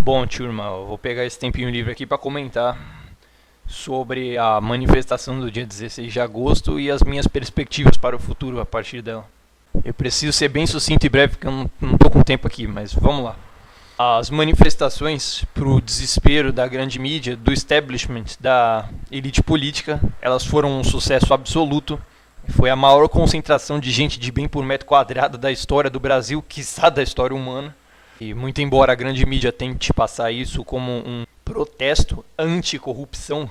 Bom, turma, eu vou pegar esse tempinho livre aqui para comentar sobre a manifestação do dia 16 de agosto e as minhas perspectivas para o futuro a partir dela. Eu preciso ser bem sucinto e breve porque eu não estou com tempo aqui, mas vamos lá. As manifestações para o desespero da grande mídia, do establishment, da elite política, elas foram um sucesso absoluto. Foi a maior concentração de gente de bem por metro quadrado da história do Brasil, quiçá da história humana. E muito embora a grande mídia tente passar isso como um protesto anticorrupção,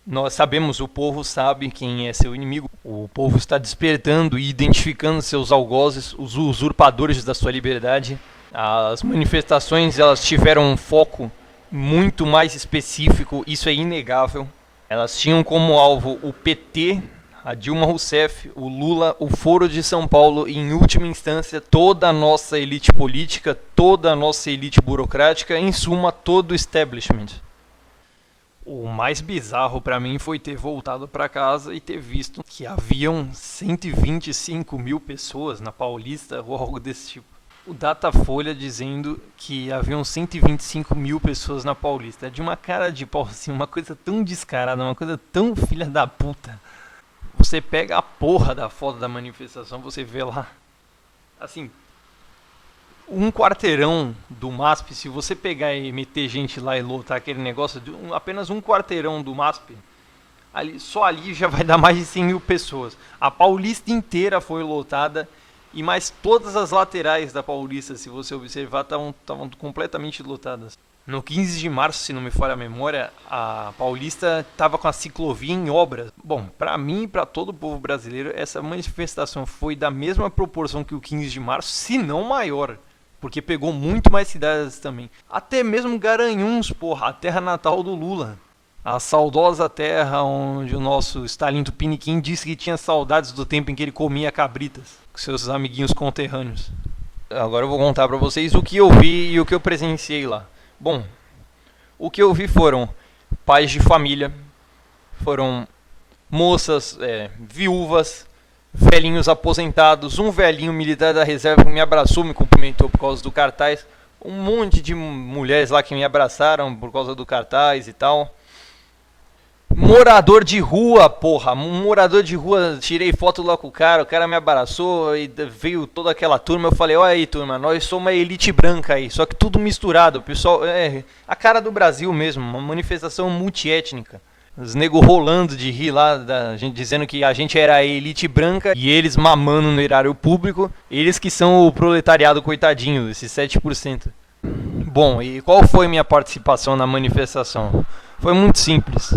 nós sabemos, o povo sabe quem é seu inimigo. O povo está despertando e identificando seus algozes, os usurpadores da sua liberdade. As manifestações elas tiveram um foco muito mais específico, isso é inegável. Elas tinham como alvo o PT, a Dilma Rousseff, o Lula, o Foro de São Paulo e, em última instância, toda a nossa elite política, toda a nossa elite burocrática, em suma, todo o establishment. O mais bizarro para mim foi ter voltado para casa e ter visto que haviam 125 mil pessoas na Paulista ou algo desse tipo. O Datafolha dizendo que haviam 125 mil pessoas na Paulista. É de uma cara de pau, assim, uma coisa tão descarada, uma coisa tão filha da puta. Você pega a porra da foto da manifestação, você vê lá, assim, um quarteirão do MASP, se você pegar e meter gente lá e lotar aquele negócio, apenas um quarteirão do MASP, só ali já vai dar mais de 100 mil pessoas. A Paulista inteira foi lotada e mais todas as laterais da Paulista, se você observar, estavam completamente lotadas. No 15 de março, se não me falha a memória, a Paulista estava com a ciclovia em obras. Bom, para mim e para todo o povo brasileiro, essa manifestação foi da mesma proporção que o 15 de março, se não maior, porque pegou muito mais cidades também. Até mesmo Garanhuns, porra, a terra natal do Lula. A saudosa terra onde o nosso Stalin Tupiniquim disse que tinha saudades do tempo em que ele comia cabritas com seus amiguinhos conterrâneos. Agora eu vou contar para vocês o que eu vi e o que eu presenciei lá. Bom, o que eu vi foram pais de família, foram moças, viúvas, velhinhos aposentados, um velhinho militar da reserva que me abraçou, me cumprimentou por causa do cartaz, um monte de mulheres lá que me abraçaram por causa do cartaz e tal. Morador de rua, porra, um morador de rua, tirei foto lá com o cara me abraçou e veio toda aquela turma, eu falei, olha aí turma, nós somos uma elite branca aí, só que tudo misturado, pessoal, a cara do Brasil mesmo, uma manifestação multiétnica, os nego rolando de rir lá, da gente dizendo que a gente era a elite branca e eles mamando no erário público, eles que são o proletariado coitadinho, esses 7%. Bom, e qual foi minha participação na manifestação? Foi muito simples.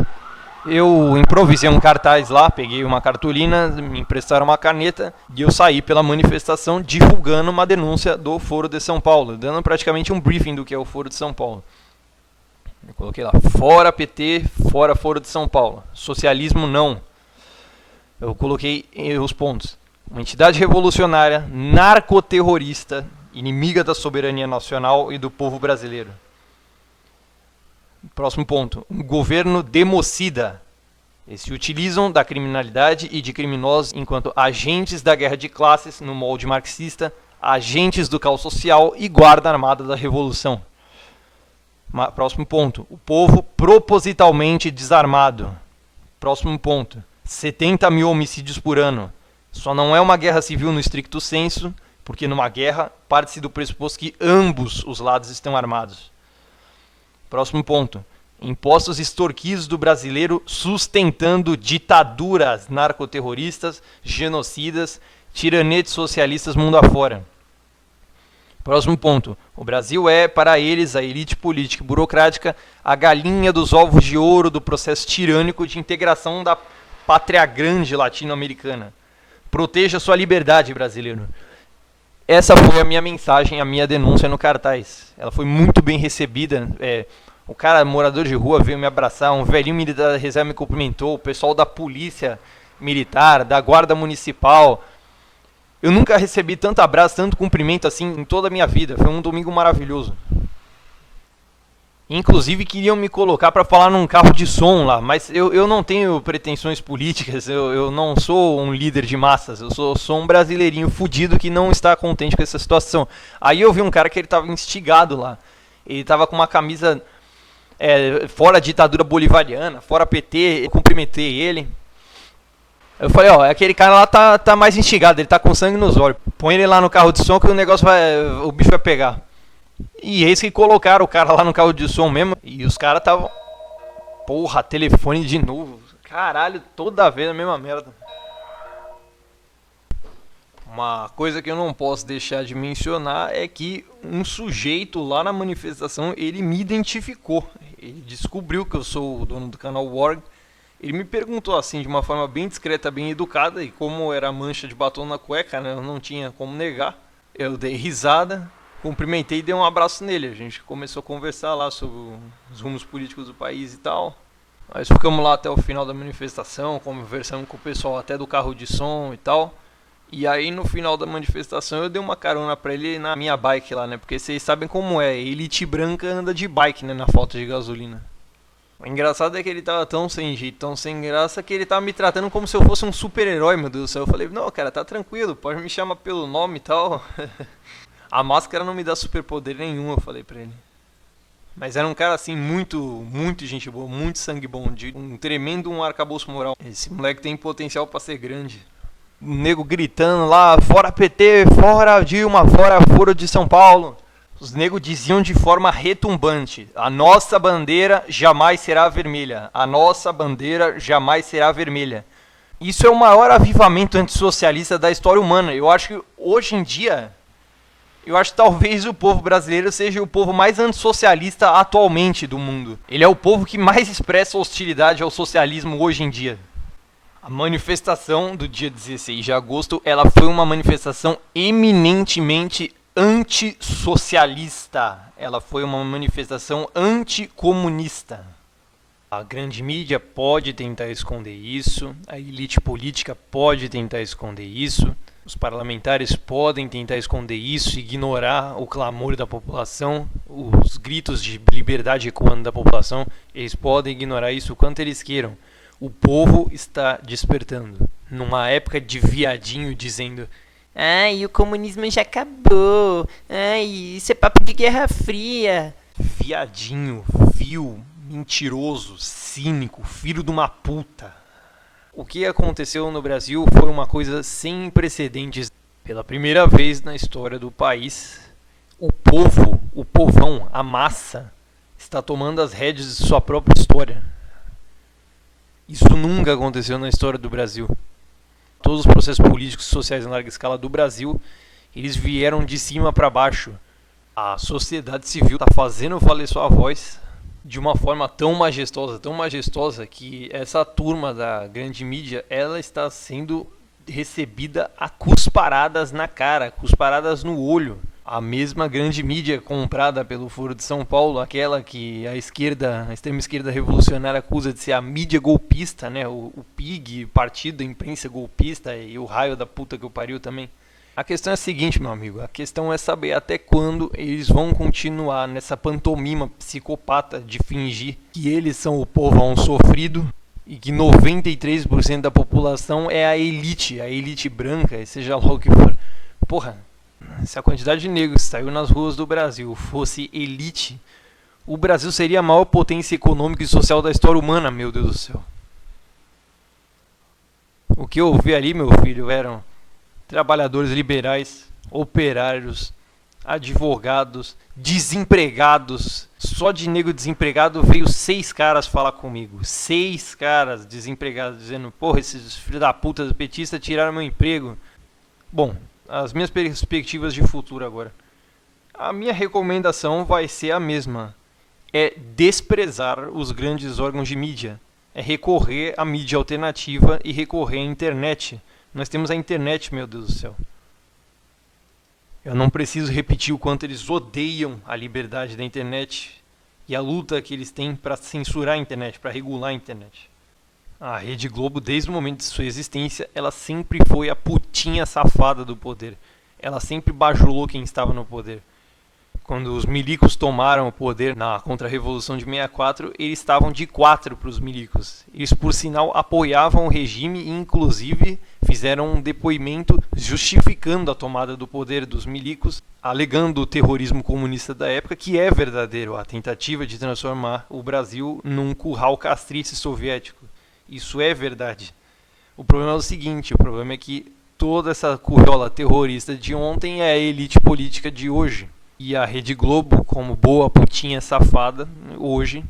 Eu improvisei um cartaz lá, peguei uma cartolina, me emprestaram uma caneta e eu saí pela manifestação divulgando uma denúncia do Foro de São Paulo, dando praticamente um briefing do que é o Foro de São Paulo. Eu coloquei lá, fora PT, fora Foro de São Paulo, socialismo não. Eu coloquei os pontos, uma entidade revolucionária, narcoterrorista, inimiga da soberania nacional e do povo brasileiro. Próximo ponto, um governo democida. Eles se utilizam da criminalidade e de criminosos enquanto agentes da guerra de classes no molde marxista, agentes do caos social e guarda armada da revolução. Próximo ponto, o povo propositalmente desarmado. Próximo ponto, 70 mil homicídios por ano. Só não é uma guerra civil no estricto senso, porque numa guerra parte-se do pressuposto que ambos os lados estão armados. Próximo ponto. Impostos extorquidos do brasileiro sustentando ditaduras narcoterroristas, genocidas, tiranetes socialistas mundo afora. Próximo ponto. O Brasil é, para eles, a elite política e burocrática, a galinha dos ovos de ouro do processo tirânico de integração da pátria grande latino-americana. Proteja sua liberdade, brasileiro. Essa foi a minha mensagem, a minha denúncia no cartaz. Ela foi muito bem recebida. O cara, morador de rua, veio me abraçar, um velhinho militar da reserva me cumprimentou, o pessoal da polícia militar, da guarda municipal. Eu nunca recebi tanto abraço, tanto cumprimento assim em toda a minha vida. Foi um domingo maravilhoso. Inclusive queriam me colocar para falar num carro de som lá, mas eu não tenho pretensões políticas, eu não sou um líder de massas, eu sou um brasileirinho fudido que não está contente com essa situação. Aí eu vi um cara que ele estava instigado lá, Ele tava com uma camisa fora a ditadura bolivariana, fora PT, eu cumprimentei ele. Eu falei, ó, aquele cara lá tá mais instigado, ele tá com sangue nos olhos. Põe ele lá no carro de som que o bicho vai pegar. E eis que colocaram o cara lá no carro de som mesmo, e os caras estavam... Porra, telefone de novo. Caralho, toda vez a mesma merda. Uma coisa que eu não posso deixar de mencionar é que um sujeito lá na manifestação, ele me identificou. Ele descobriu que eu sou o dono do canal Warg. Ele me perguntou assim, de uma forma bem discreta, bem educada, e como era mancha de batom na cueca, né, eu não tinha como negar. Eu dei risada, cumprimentei e dei um abraço nele. A gente começou a conversar lá sobre os rumos políticos do país e tal. Nós ficamos lá até o final da manifestação, conversando com o pessoal até do carro de som e tal. E aí no final da manifestação eu dei uma carona pra ele na minha bike lá, né? Porque vocês sabem como é, elite branca anda de bike, né? Na falta de gasolina. O engraçado é que ele tava tão sem jeito, tão sem graça, que ele tava me tratando como se eu fosse um super-herói, meu Deus do céu. Eu falei, não, cara, tá tranquilo, pode me chamar pelo nome e tal. A máscara não me dá superpoder nenhum, eu falei pra ele. Mas era um cara assim, muito gente boa, muito sangue bom, de um tremendo arcabouço moral. Esse moleque tem potencial pra ser grande. O nego gritando lá, fora PT, fora Dilma, fora Foro de São Paulo. Os negros diziam de forma retumbante, a nossa bandeira jamais será vermelha, a nossa bandeira jamais será vermelha. Isso é o maior avivamento antissocialista da história humana. Eu acho que hoje em dia, talvez o povo brasileiro seja o povo mais antissocialista atualmente do mundo. Ele é o povo que mais expressa hostilidade ao socialismo hoje em dia. A manifestação do dia 16 de agosto, ela foi uma manifestação eminentemente antissocialista. Ela foi uma manifestação anticomunista. A grande mídia pode tentar esconder isso, a elite política pode tentar esconder isso, os parlamentares podem tentar esconder isso, ignorar o clamor da população, os gritos de liberdade ecoando da população, eles podem ignorar isso o quanto eles queiram. O povo está despertando. Numa época de viadinho dizendo: ai, o comunismo já acabou. Ai, isso é papo de Guerra Fria. Viadinho, vil, mentiroso, cínico, filho de uma puta. O que aconteceu no Brasil foi uma coisa sem precedentes. Pela primeira vez na história do país, o povão, a massa, está tomando as rédeas de sua própria história. Isso nunca aconteceu na história do Brasil. Todos os processos políticos e sociais em larga escala do Brasil, eles vieram de cima para baixo. A sociedade civil está fazendo valer sua voz de uma forma tão majestosa que essa turma da grande mídia, ela está sendo recebida a cusparadas na cara, cusparadas no olho. A mesma grande mídia comprada pelo Foro de São Paulo, aquela que a extrema esquerda revolucionária acusa de ser a mídia golpista, né? O PIG, Partido da Imprensa Golpista, e o raio da puta que eu pariu também. A questão é a seguinte, meu amigo, a questão é saber até quando eles vão continuar nessa pantomima psicopata de fingir que eles são o povão sofrido e que 93% da população é a elite branca, e seja lá o que for. Porra, se a quantidade de negros que saiu nas ruas do Brasil fosse elite, o Brasil seria a maior potência econômica e social da história humana, meu Deus do céu. O que eu vi ali, meu filho, eram trabalhadores liberais, operários, advogados, desempregados. Só de negro desempregado veio 6 caras falar comigo. 6 caras desempregados dizendo: porra, esses filhos da puta petistas tiraram meu emprego. Bom, as minhas perspectivas de futuro agora. A minha recomendação vai ser a mesma. É desprezar os grandes órgãos de mídia. É recorrer à mídia alternativa e recorrer à internet. Nós temos a internet, meu Deus do céu. Eu não preciso repetir o quanto eles odeiam a liberdade da internet e a luta que eles têm para censurar a internet, para regular a internet. A Rede Globo, desde o momento de sua existência, ela sempre foi a putinha safada do poder. Ela sempre bajulou quem estava no poder. Quando os milicos tomaram o poder na contra-revolução de 64, eles estavam de 4 para os milicos. Eles, por sinal, apoiavam o regime e, inclusive, fizeram um depoimento justificando a tomada do poder dos milicos, alegando o terrorismo comunista da época, que é verdadeiro, a tentativa de transformar o Brasil num curral castrice soviético. Isso é verdade. O problema é o seguinte, o problema é que toda essa curiola terrorista de ontem é a elite política de hoje. E a Rede Globo, como boa putinha safada, hoje,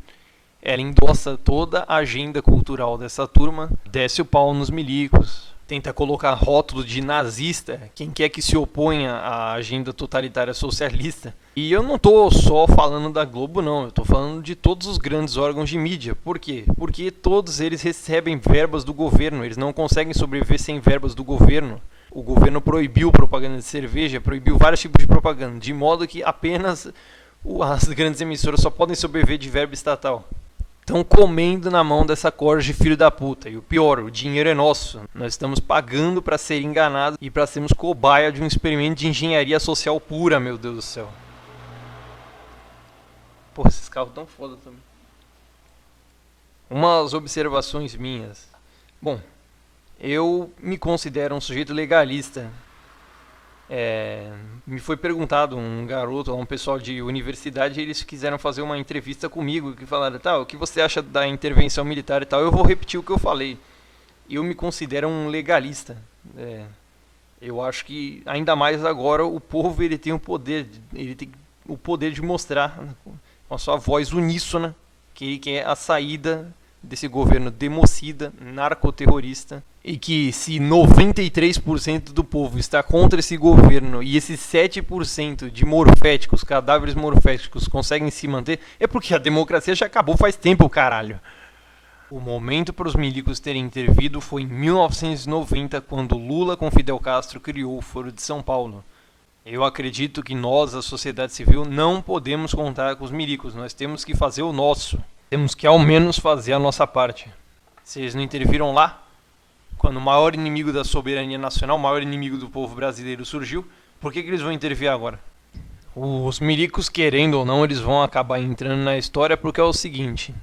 ela endossa toda a agenda cultural dessa turma, desce o pau nos milicos, tenta colocar rótulo de nazista, quem quer que se oponha à agenda totalitária socialista. E eu não estou só falando da Globo, não, eu estou falando de todos os grandes órgãos de mídia. Por quê? Porque todos eles recebem verbas do governo, eles não conseguem sobreviver sem verbas do governo. O governo proibiu propaganda de cerveja, proibiu vários tipos de propaganda, de modo que apenas as grandes emissoras só podem sobreviver de verba estatal. Estão comendo na mão dessa corja de filho da puta. E o pior, o dinheiro é nosso. Nós estamos pagando para ser enganados e para sermos cobaia de um experimento de engenharia social pura, meu Deus do céu. Porra, esses carros tão foda também. Umas observações minhas. Bom, eu me considero um sujeito legalista. Me foi perguntado, um garoto, um pessoal de universidade, eles quiseram fazer uma entrevista comigo, que falaram, tá, o que você acha da intervenção militar e tal? Eu vou repetir o que eu falei. Eu me considero um legalista. Eu acho que, ainda mais agora, o povo ele tem o poder de mostrar, com a sua voz uníssona, que ele quer a saída desse governo democida, narcoterrorista, e que se 93% do povo está contra esse governo e esses 7% de morféticos, cadáveres morféticos, conseguem se manter, é porque a democracia já acabou faz tempo, caralho. O momento para os milicos terem intervido foi em 1990, quando Lula com Fidel Castro criou o Foro de São Paulo. Eu acredito que nós, a sociedade civil, não podemos contar com os milicos, nós temos que fazer o nosso. Temos que ao menos fazer a nossa parte. Se eles não interviram lá, quando o maior inimigo da soberania nacional, o maior inimigo do povo brasileiro surgiu, por que eles vão intervir agora? Os milicos, querendo ou não, eles vão acabar entrando na história porque é o seguinte: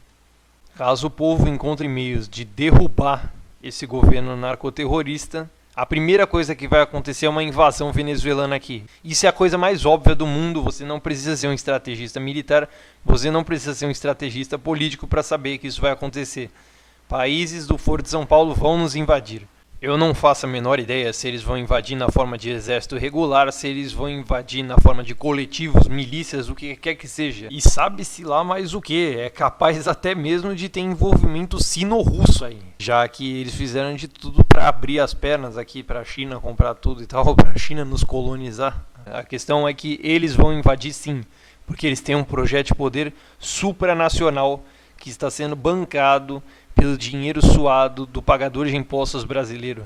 caso o povo encontre meios de derrubar esse governo narcoterrorista, a primeira coisa que vai acontecer é uma invasão venezuelana aqui. Isso é a coisa mais óbvia do mundo. Você não precisa ser um estrategista militar, você não precisa ser um estrategista político para saber que isso vai acontecer. Países do Foro de São Paulo vão nos invadir. Eu não faço a menor ideia se eles vão invadir na forma de exército regular, se eles vão invadir na forma de coletivos, milícias, o que quer que seja. E sabe-se lá mais o que. É capaz até mesmo de ter envolvimento sino-russo aí. Já que eles fizeram de tudo para abrir as pernas aqui para a China comprar tudo e tal, para a China nos colonizar. A questão é que eles vão invadir sim, porque eles têm um projeto de poder supranacional que está sendo bancado pelo dinheiro suado do pagador de impostos brasileiro.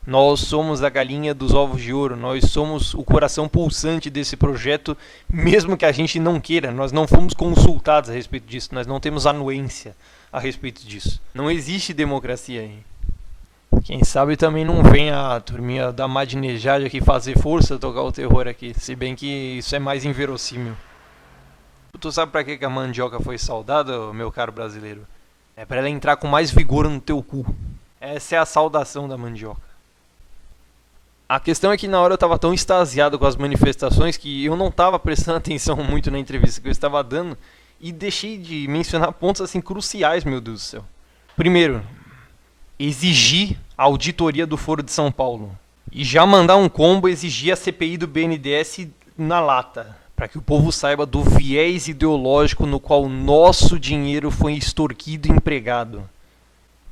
Nós somos a galinha dos ovos de ouro, nós somos o coração pulsante desse projeto, mesmo que a gente não queira. Nós não fomos consultados a respeito disso, nós não temos anuência a respeito disso. Não existe democracia aí. Quem sabe também não vem a turminha da Madinejad aqui fazer força tocar o terror aqui, se bem que isso é mais inverossímil. Tu sabe pra que a mandioca foi saudada, meu caro brasileiro? É para ela entrar com mais vigor no teu cu. Essa é a saudação da mandioca. A questão é que na hora eu estava tão extasiado com as manifestações que eu não estava prestando atenção muito na entrevista que eu estava dando e deixei de mencionar pontos assim cruciais, meu Deus do céu. Primeiro, exigir a auditoria do Foro de São Paulo. E já mandar um combo exigir a CPI do BNDES na lata. Para que o povo saiba do viés ideológico no qual o nosso dinheiro foi extorquido e empregado.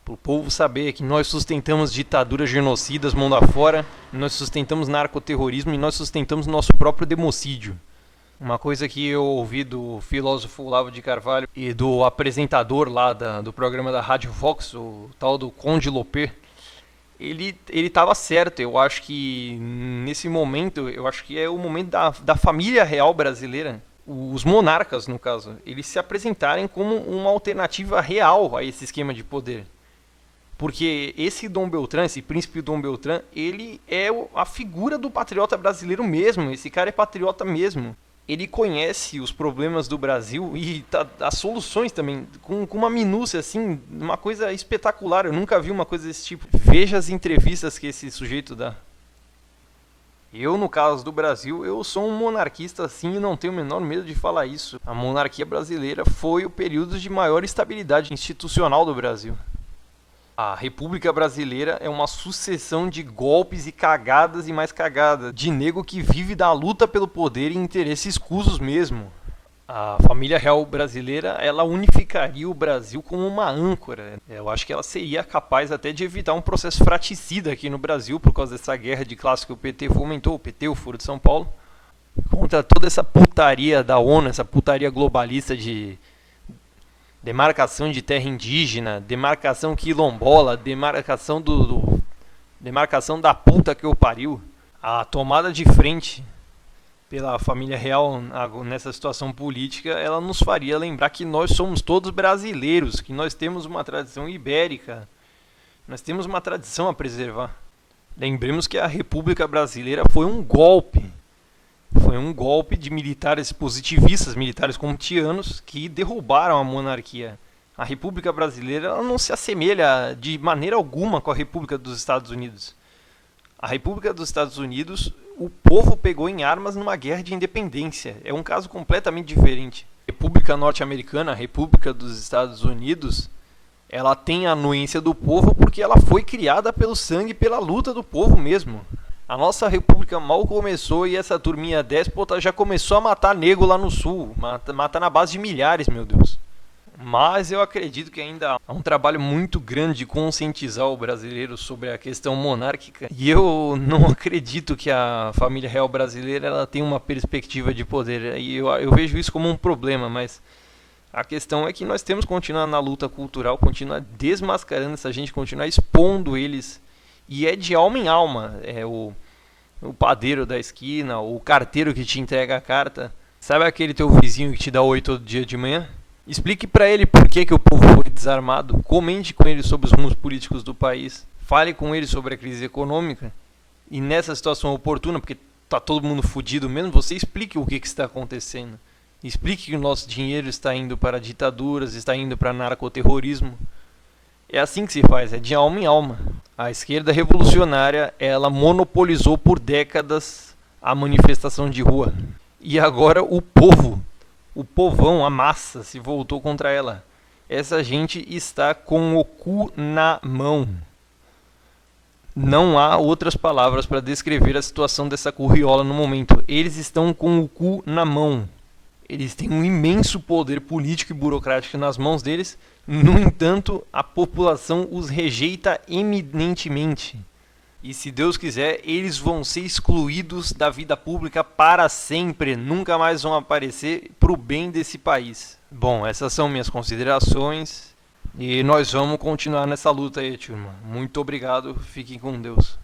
Para o povo saber que nós sustentamos ditaduras genocidas mundo afora, nós sustentamos narcoterrorismo e nós sustentamos nosso próprio democídio. Uma coisa que eu ouvi do filósofo Olavo de Carvalho e do apresentador lá do programa da Rádio Vox, o tal do Conde Lopé, ele estava certo. Eu acho que nesse momento, eu acho que é o momento da família real brasileira, os monarcas no caso, eles se apresentarem como uma alternativa real a esse esquema de poder. Porque esse Dom Beltrán, esse príncipe Dom Beltrán, ele é a figura do patriota brasileiro mesmo, esse cara é patriota mesmo. ele conhece os problemas do Brasil e as soluções também, com uma minúcia, assim, uma coisa espetacular. Eu nunca vi uma coisa desse tipo. Veja as entrevistas que esse sujeito dá. Eu, no caso do Brasil, eu sou um monarquista assim e não tenho o menor medo de falar isso. A monarquia brasileira foi o período de maior estabilidade institucional do Brasil. A República Brasileira é uma sucessão de golpes e cagadas e mais cagadas, de nego que vive da luta pelo poder e interesses escusos mesmo. A família real brasileira, ela unificaria o Brasil como uma âncora. Eu acho que ela seria capaz até de evitar um processo fraticida aqui no Brasil por causa dessa guerra de classe que o PT fomentou, o PT, o Foro de São Paulo, contra toda essa putaria da ONU, essa putaria globalista de demarcação de terra indígena, demarcação quilombola, demarcação da puta que eu pariu. A tomada de frente pela família real nessa situação política, ela nos faria lembrar que nós somos todos brasileiros, que nós temos uma tradição ibérica, nós temos uma tradição a preservar. Lembremos que a República Brasileira foi um golpe de militares positivistas, militares kantianos, que derrubaram a monarquia. A República Brasileira ela não se assemelha de maneira alguma com a República dos Estados Unidos. A República dos Estados Unidos, o povo pegou em armas numa guerra de independência. É um caso completamente diferente. A República Norte-Americana, a República dos Estados Unidos, ela tem a anuência do povo porque ela foi criada pelo sangue e pela luta do povo mesmo. A nossa república mal começou e essa turminha déspota já começou a matar nego lá no sul. Matar na base de milhares, meu Deus. Mas eu acredito que ainda há um trabalho muito grande de conscientizar o brasileiro sobre a questão monárquica. E eu não acredito que a família real brasileira ela tenha uma perspectiva de poder. E eu vejo isso como um problema, mas a questão é que nós temos que continuar na luta cultural, continuar desmascarando essa gente, continuar expondo eles. E é de alma em alma. É o padeiro da esquina, o carteiro que te entrega a carta. Sabe aquele teu vizinho que te dá oi todo dia de manhã? Explique para ele por que o povo foi desarmado. Comente com ele sobre os rumos políticos do país. Fale com ele sobre a crise econômica. E nessa situação oportuna, porque tá todo mundo fudido mesmo, você explique o que está acontecendo. Explique que o nosso dinheiro está indo para ditaduras, está indo para narcoterrorismo. É assim que se faz, é de alma em alma. A esquerda revolucionária, ela monopolizou por décadas a manifestação de rua. E agora o povão, a massa, se voltou contra ela. Essa gente está com o cu na mão. Não há outras palavras para descrever a situação dessa curriola no momento. Eles estão com o cu na mão. Eles têm um imenso poder político e burocrático nas mãos deles. No entanto, a população os rejeita eminentemente. E se Deus quiser, eles vão ser excluídos da vida pública para sempre. Nunca mais vão aparecer para o bem desse país. Bom, essas são minhas considerações. E nós vamos continuar nessa luta aí, turma. Muito obrigado. Fiquem com Deus.